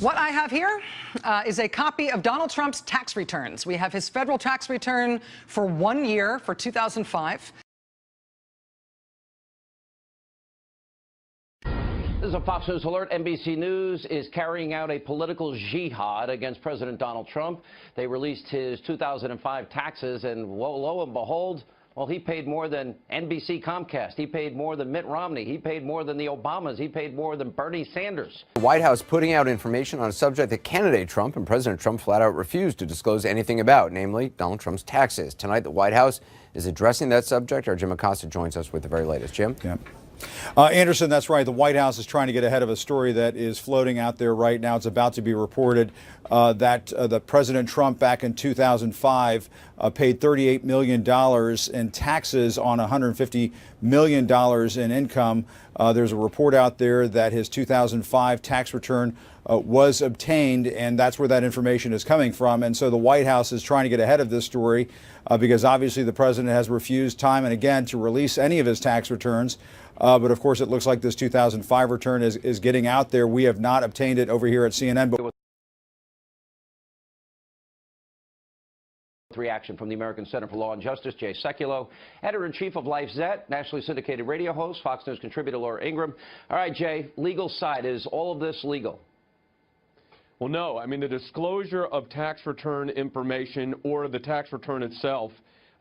What I have here is a copy of Donald Trump's tax returns. We have his federal tax return for 1 year for 2005. This is a Fox News alert. NBC News is carrying out a political jihad against President Donald Trump. They released his 2005 taxes, and lo and behold, well, he paid more than NBC Comcast. He paid more than Mitt Romney. He paid more than the Obamas. He paid more than Bernie Sanders. The White House putting out information on a subject that candidate Trump and President Trump flat out refused to disclose anything about, namely Donald Trump's taxes. Tonight, the White House is addressing that subject. Our Jim Acosta joins us with the very latest. Jim? Yeah. Anderson, that's right. The White House is trying to get ahead of a story that is floating out there right now. It's about to be reported that President Trump back in 2005 paid $38 million in taxes on $150 million in income. There's a report out there that his 2005 tax return was obtained, and that's where that information is coming from. And so the White House is trying to get ahead of this story because obviously the president has refused time and again to release any of his tax returns. But of course, it looks like this 2005 return is getting out there. We have not obtained it over here at CNN. But reaction from the American Center for Law and Justice, Jay Sekulow, editor-in-chief of LifeZette, nationally syndicated radio host, Fox News contributor Laura Ingraham. All right, Jay, legal side, is all of this legal? Well, no. I mean, the disclosure of tax return information or the tax return itself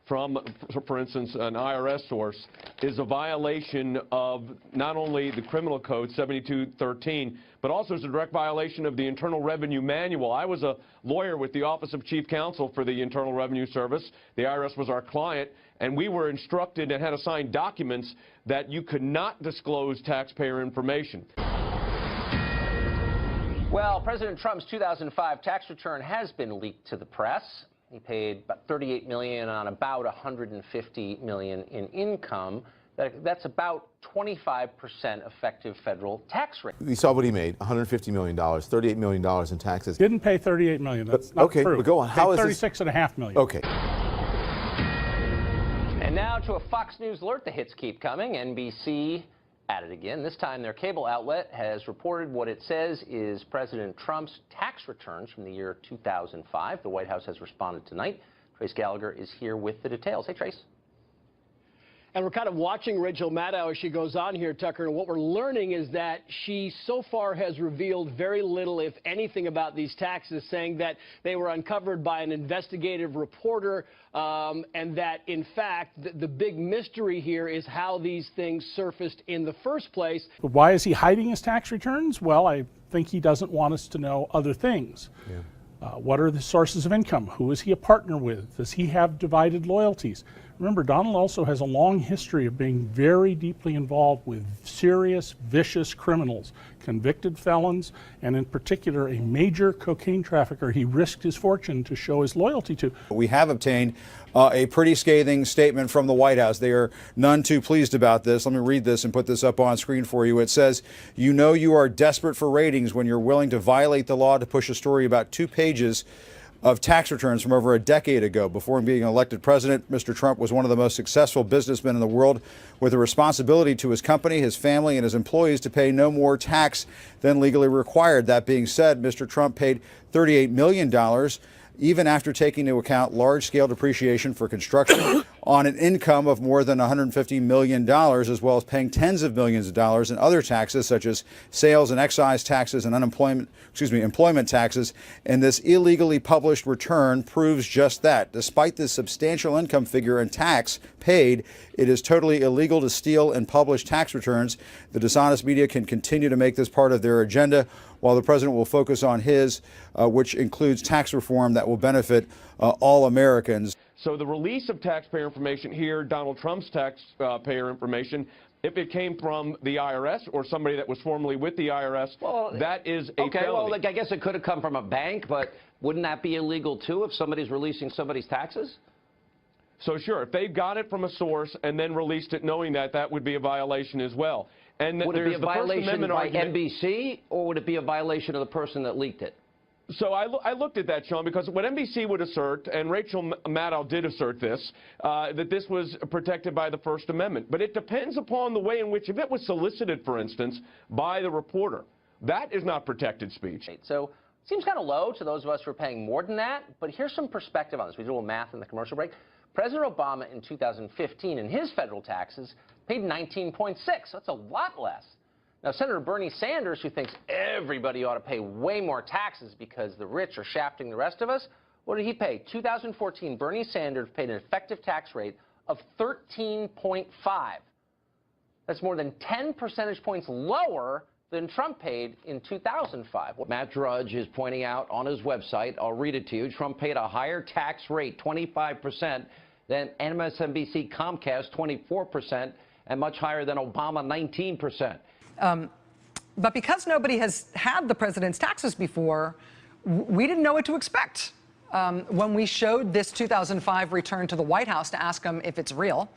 from, for instance, an IRS source is a violation of not only the criminal code 7213, but also is a direct violation of the Internal Revenue Manual. I was a lawyer with the Office of Chief Counsel for the Internal Revenue Service. The IRS was our client, and we were instructed and had to sign documents that you could not disclose taxpayer information. Well, President Trump's 2005 tax return has been leaked to the press. He paid about $38 million on about $150 million in income. That's about 25% effective federal tax rate. We saw what he made, $150 million, $38 million in taxes. Didn't pay $38 million. That's not okay, true. But go on. How is this? $36.5 million. Okay. And now to a Fox News alert. The hits keep coming. NBC at it again. This time their cable outlet has reported what it says is President Trump's tax returns from the year 2005. The White House has responded tonight. Trace Gallagher is here with the details. Hey, Trace. And we're kind of watching Rachel Maddow as she goes on here, Tucker. And what we're learning is that she so far has revealed very little, if anything, about these taxes, saying that they were uncovered by an investigative reporter and that, in fact, the big mystery here is how these things surfaced in the first place. But why is he hiding his tax returns? Well, I think he doesn't want us to know other things. Yeah. What are the sources of income? Who is he a partner with? Does he have divided loyalties? Remember, Donald also has a long history of being very deeply involved with serious, vicious criminals, convicted felons, and in particular, a major cocaine trafficker he risked his fortune to show his loyalty to. We have obtained a pretty scathing statement from the White House. They are none too pleased about this. Let me read this and put this up on screen for you. It says, "You know you are desperate for ratings when you're willing to violate the law to push a story about 2 pages of tax returns from over a decade ago. Before being elected president, Mr. Trump was one of the most successful businessmen in the world with a responsibility to his company, his family, and his employees to pay no more tax than legally required. That being said, Mr. Trump paid $38 million, even after taking into account large-scale depreciation for construction on an income of more than $150 million, as well as paying tens of millions of dollars in other taxes such as sales and excise taxes and employment taxes. And this illegally published return proves just that. Despite this substantial income figure and tax paid, it is totally illegal to steal and publish tax returns. The dishonest media can continue to make this part of their agenda, while the president will focus on his, which includes tax reform that will benefit all Americans." So the release of taxpayer information here, Donald Trump's taxpayer information, if it came from the IRS or somebody that was formerly with the IRS, well, that is a okay, felony. Well, I guess it could have come from a bank, but wouldn't that be illegal, too, if somebody's releasing somebody's taxes? So, sure, if they got it from a source and then released it knowing that, that would be a violation as well. And would it be a violation by NBC, or would it be a violation of the person that leaked it? So I looked at that, Sean, because what NBC would assert, and Rachel Maddow did assert this, that this was protected by the First Amendment. But it depends upon the way in which, if it was solicited, for instance, by the reporter, That is not protected speech. So it seems kind of low to those of us who are paying more than that, but here's some perspective on this. We did a little math in the commercial break. President Obama in 2015 in his federal taxes paid 19.6. That's a lot less. Now, Senator Bernie Sanders, who thinks everybody ought to pay way more taxes because the rich are shafting the rest of us, what did he pay? 2014, Bernie Sanders paid an effective tax rate of 13.5. That's more than 10 percentage points lower than Trump paid in 2005. What Matt Drudge is pointing out on his website, I'll read it to you. Trump paid a higher tax rate, 25%, than MSNBC Comcast, 24%, and much higher than Obama, 19%. But because nobody has had the president's taxes before, we didn't know what to expect. When we showed this 2005 return to the White House to ask them if it's real,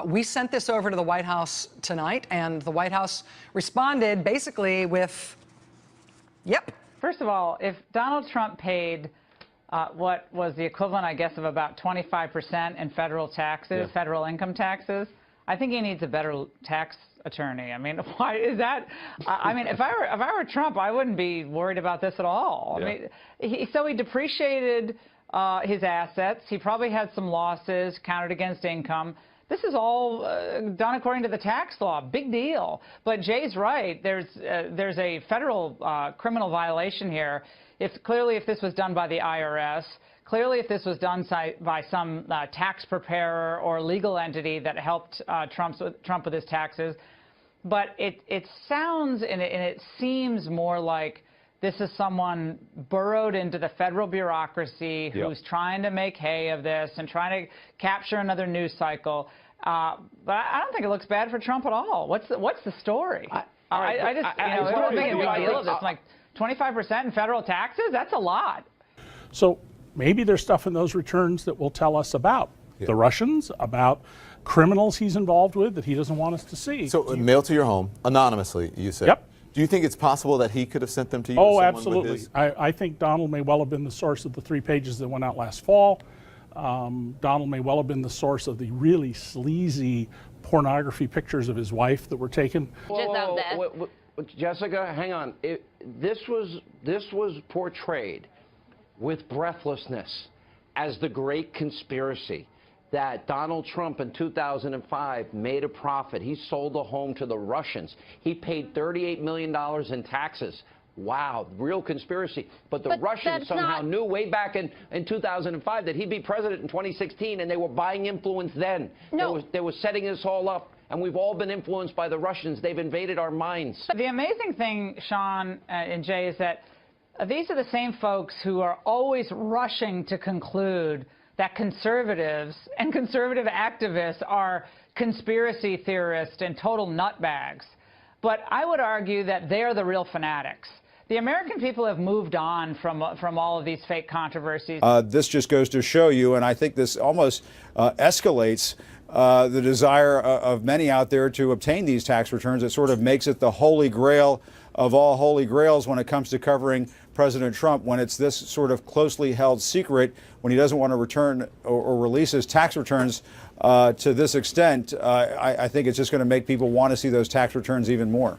we sent this over to the White House tonight, and the White House responded basically with, yep. First of all, if Donald Trump paid what was the equivalent, I guess, of about 25% in federal taxes, federal income taxes, I think he needs a better tax attorney. I mean, why is that? I mean, if I were Trump, I wouldn't be worried about this at all. I mean, he depreciated his assets. He probably had some losses counted against income. This is all done according to the tax law. Big deal. But Jay's right. There's a federal criminal violation here. If this was done by the IRS, clearly if this was done by some tax preparer or legal entity that helped Trump with his taxes. But it sounds and it seems more like this is someone burrowed into the federal bureaucracy who's trying to make hay of this and trying to capture another news cycle. But I don't think it looks bad for Trump at all. What's the story? I don't think it's a big deal. It's like 25% in federal taxes. That's a lot. So maybe there's stuff in those returns that will tell us about the Russians, about criminals he's involved with that he doesn't want us to see. So mail to your home, anonymously, you said. Yep. Do you think it's possible that he could have sent them to you? Oh, absolutely. I think Donald may well have been the source of the 3 pages that went out last fall. Donald may well have been the source of the really sleazy pornography pictures of his wife that were taken. Whoa, Jessica, hang on. This was portrayed with breathlessness as the great conspiracy that Donald Trump in 2005 made a profit. He sold a home to the Russians. He paid $38 million in taxes. Wow, real conspiracy. But the Russians somehow knew way back in 2005 that he'd be president in 2016, and they were buying influence then. No. They were setting this all up, and we've all been influenced by the Russians. They've invaded our minds. The amazing thing, Sean and Jay, is that these are the same folks who are always rushing to conclude that conservatives and conservative activists are conspiracy theorists and total nutbags. But I would argue that they're the real fanatics. The American people have moved on from all of these fake controversies. This just goes to show you, and I think this almost escalates the desire of many out there to obtain these tax returns. It sort of makes it the holy grail of all holy grails when it comes to covering President Trump, when it's this sort of closely held secret, when he doesn't want to return or release his tax returns to this extent. I think it's just going to make people want to see those tax returns even more.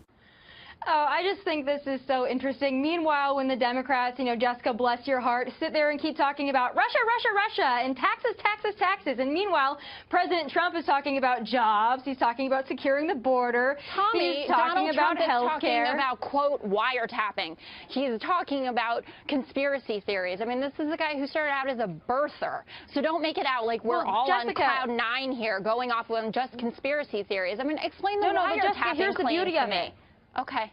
Oh, I just think this is so interesting. Meanwhile, when the Democrats, Jessica, bless your heart, sit there and keep talking about Russia, Russia, Russia, and taxes, taxes, taxes. And meanwhile, President Trump is talking about jobs. He's talking about securing the border. Tommy, he's talking Donald about Trump is healthcare. talking about, quote, wiretapping. He's talking about conspiracy theories. I mean, this is a guy who started out as a birther. So don't make it out like we're all on cloud 9 here, going off on just conspiracy theories. I mean, explain the wiretapping here's the beauty of it. Okay.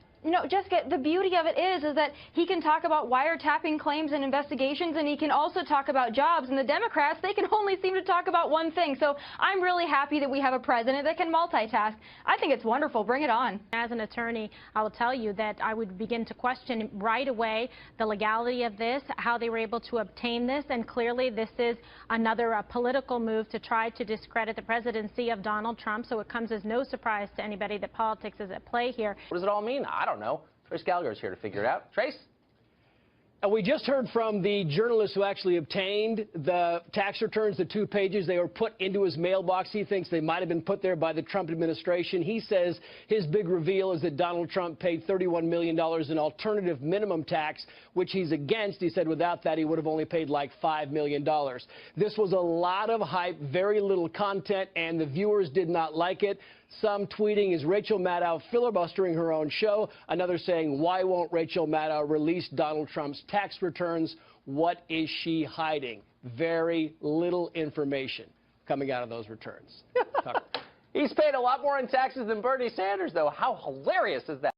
Jessica, the beauty of it is that he can talk about wiretapping claims and investigations, and he can also talk about jobs. And the Democrats, they can only seem to talk about one thing. So I'm really happy that we have a president that can multitask. I think it's wonderful. Bring it on. As an attorney, I will tell you that I would begin to question right away the legality of this, how they were able to obtain this, and clearly this is another political move to try to discredit the presidency of Donald Trump. So it comes as no surprise to anybody that politics is at play here. What does it all mean? I don't know. Trace Gallagher's here to figure it out. Trace? And we just heard from the journalist who actually obtained the tax returns, the 2 pages. They were put into his mailbox. He thinks they might have been put there by the Trump administration. He says his big reveal is that Donald Trump paid $31 million in alternative minimum tax, which he's against. He said without that, he would have only paid like $5 million. This was a lot of hype, very little content, and the viewers did not like it. Some tweeting, is Rachel Maddow filibustering her own show? Another saying, why won't Rachel Maddow release Donald Trump's tax returns? What is she hiding? Very little information coming out of those returns. He's paid a lot more in taxes than Bernie Sanders, though. How hilarious is that?